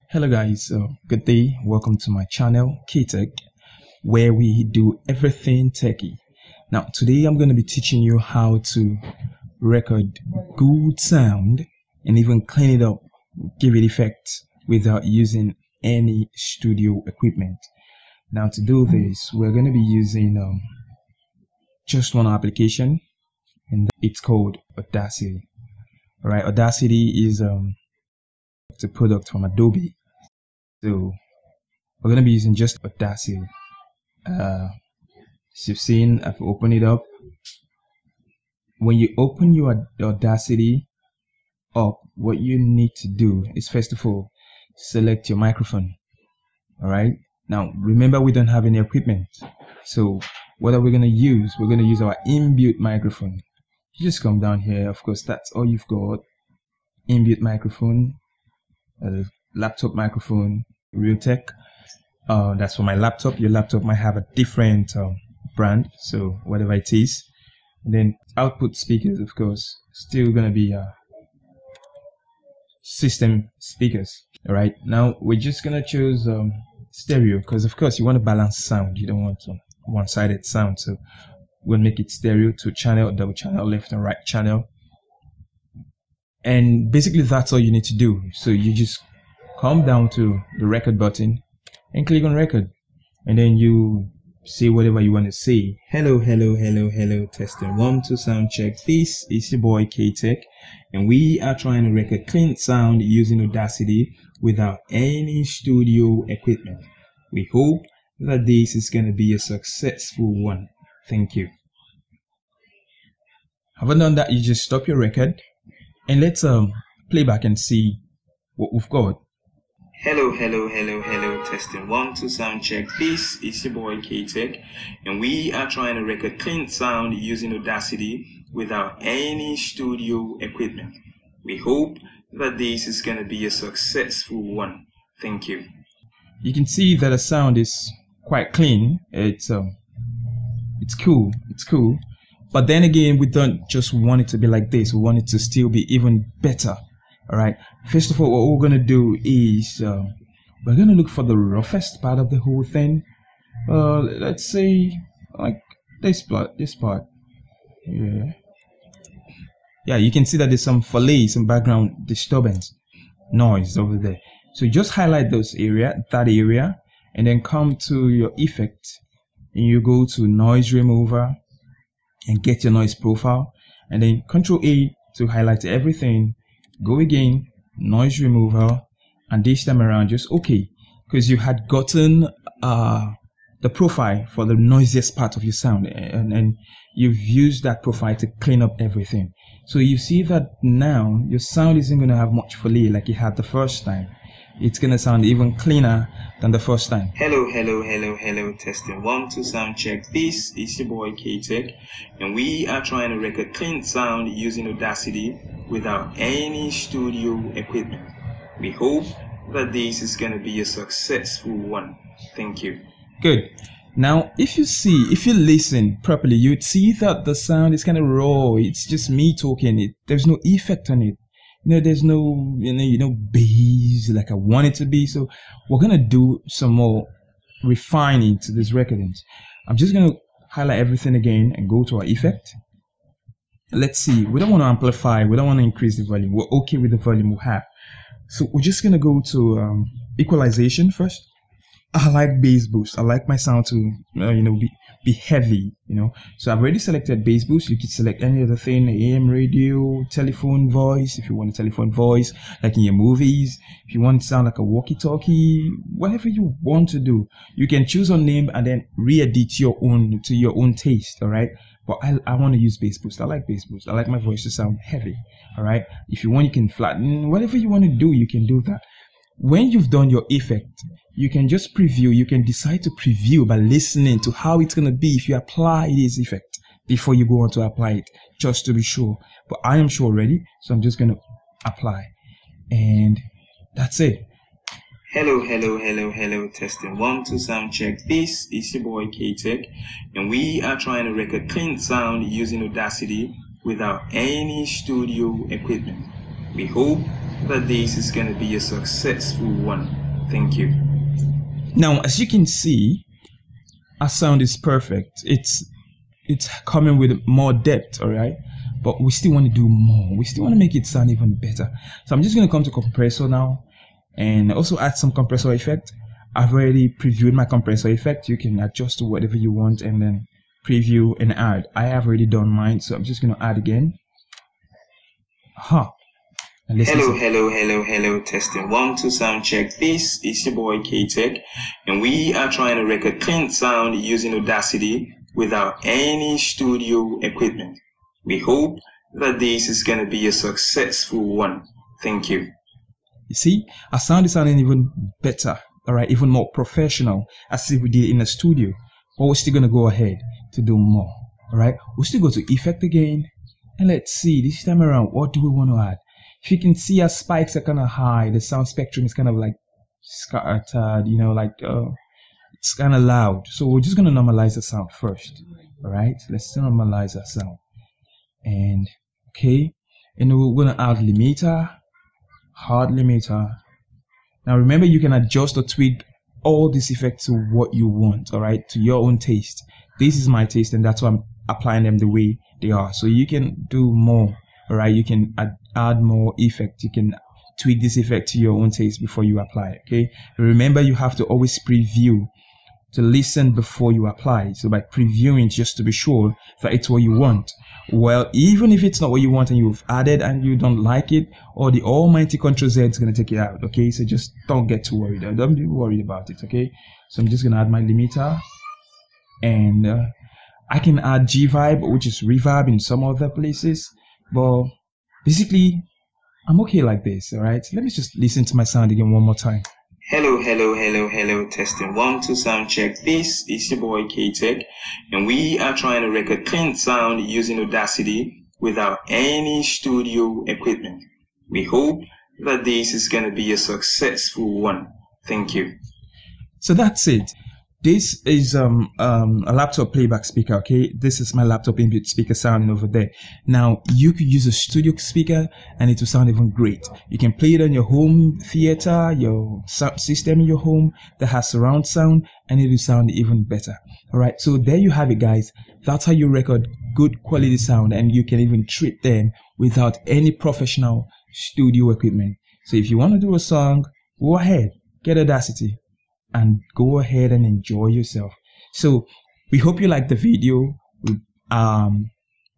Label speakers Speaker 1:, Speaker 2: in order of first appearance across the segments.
Speaker 1: Hello guys, good day. Welcome to my channel K-Tech, where we do everything techie. Now today I'm going to be teaching you how to record good sound and even clean it up, give it effects without using any studio equipment. Now to do this, we're going to be using just one application, and it's called Audacity. Alright, Audacity is it's a product from Adobe. So we're going to be using just Audacity. As you've seen, I've opened it up. When you open your Audacity up, what you need to do is first of all select your microphone. Alright, now remember we don't have any equipment, so what are we going to use? We're going to use our inbuilt microphone. You just come down here, of course that's all you've got. Inbuilt microphone, laptop microphone, Realtek. That's for my laptop. Your laptop might have a different brand, so whatever it is. And then output speakers, of course, still gonna be system speakers. All right, now we're just gonna choose stereo, because of course you want to balance sound. You don't want one-sided sound, so we'll make it stereo, to channel, double channel, left and right channel. And basically that's all you need to do. So you just come down to the record button and click on record, and then you say whatever you want to say. Hello, hello, hello, hello, testing 1 2 sound check. This is your boy K-Tech, and we are trying to record clean sound using Audacity without any studio equipment. We hope that this is going to be a successful one. Thank you. Having done that, you just stop your record and let's play back and see what we've got. Hello, hello, hello, hello, testing 1 2 sound check. This is your boy K-Tech, and we are trying to record clean sound using Audacity without any studio equipment. We hope that this is going to be a successful one. Thank you. You can see that the sound is quite clean. It's cool. It's cool. But then again, we don't just want it to be like this. We want it to still be even better. All right. First of all, what we're going to do is we're going to look for the roughest part of the whole thing. Let's say like this part. Yeah, you can see that there's some delay, some background disturbance, noise over there. So just highlight that area, and then come to your effect, and you go to noise remover and get your noise profile, and then Control A to highlight everything. Go again, noise remover, and this time around just OK, because you had gotten the profile for the noisiest part of your sound, and you've used that profile to clean up everything. So you see that now your sound isn't going to have much delay like you had the first time. It's going to sound even cleaner than the first time. Hello, hello, hello, hello, testing 1 2 sound check. This is your boy K-Tech, and we are trying to record clean sound using Audacity without any studio equipment. We hope that this is going to be a successful one. Thank you. Good. Now, if you listen properly, you'd see that the sound is kind of raw. It's just me talking. There's no effect on it. There's no, bass like I want it to be. So we're going to do some more refining to these recordings. I'm just going to highlight everything again and go to our effect. Let's see. We don't want to amplify. We don't want to increase the volume. We're okay with the volume we have. So we're just going to go to equalization first. I like bass boost. I like my sound to, be heavy, So I've already selected bass boost. You can select any other thing, AM radio, telephone voice, if you want a telephone voice, like in your movies. If you want to sound like a walkie-talkie, whatever you want to do. You can choose a name and then re-edit to your own taste, all right? But I want to use bass boost. I like bass boost. I like my voice to sound heavy, all right? If you want, you can flatten. Whatever you want to do, you can do that. When you've done your effect, you can just preview. You can decide to preview by listening to how it's going to be if you apply this effect before you go on to apply it, just to be sure. But I am sure already, so I'm just going to apply. And that's it. Hello, hello, hello, hello, testing 1 2 sound check. This is your boy K-Tech, and we are trying to record clean sound using Audacity without any studio equipment. We hope
Speaker 2: that this is going to be a successful one. Thank you.
Speaker 1: Now, as you can see, our sound is perfect. It's coming with more depth, all right? But we still want to do more. We still want to make it sound even better. So I'm just going to come to compressor now and also add some compressor effect. I've already previewed my compressor effect. You can adjust to whatever you want and then preview and add. I have already done mine, so I'm just going to add again.
Speaker 2: Hello, testing 1 2 sound check. This is your boy K-Tech, and we are trying to record clean sound using Audacity without any studio equipment. We hope that this is going to be a successful one. Thank you.
Speaker 1: You see, our sound is sounding even better, all right, even more professional, as if we did in a studio. But we're still going to go ahead to do more, all right? We'll still go to effect again, and let's see, this time around, what do we want to add? If you can see, our spikes are kind of high. The sound spectrum is kind of like scattered, you know, like it's kind of loud. So we're just going to normalize the sound first, all right? Let's normalize our sound. And okay, and we're going to add limiter, hard limiter. Now remember, you can adjust or tweak all these effects to what you want, all right, to your own taste. This is my taste, and that's why I'm applying them the way they are. So you can do more, all right? You can add more effect. You can tweak this effect to your own taste before you apply it, okay? Remember, you have to always preview to listen before you apply. So by previewing, just to be sure that it's what you want. Well, even if it's not what you want and you've added and you don't like it, or the almighty Ctrl Z is going to take it out, okay? So just don't get too worried. Don't be worried about it, okay? So I'm just going to add my limiter, and I can add G-Vibe, which is reverb in some other places, but basically I'm okay like this, all right? Let me just listen to my sound again one more time.
Speaker 2: Hello, testing 1 2 sound check. This is your boy K-Tech, and we are trying to record clean sound using Audacity without any studio equipment. We hope that this is going to be a successful one. Thank you.
Speaker 1: So that's it. This is a laptop playback speaker, okay? This is my laptop input speaker sounding over there. Now, you could use a studio speaker and it will sound even great. You can play it on your home theater, your sound system in your home that has surround sound, and it will sound even better. All right, so there you have it, guys. That's how you record good quality sound, and you can even treat them without any professional studio equipment. So if you want to do a song, go ahead, get Audacity, and go ahead and enjoy yourself. So we hope you liked the video.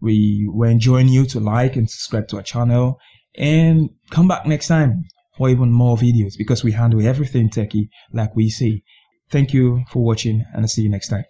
Speaker 1: We were enjoying you to like and subscribe to our channel, and come back next time for even more videos, because we handle everything techie like we say. Thank you for watching, and I'll see you next time.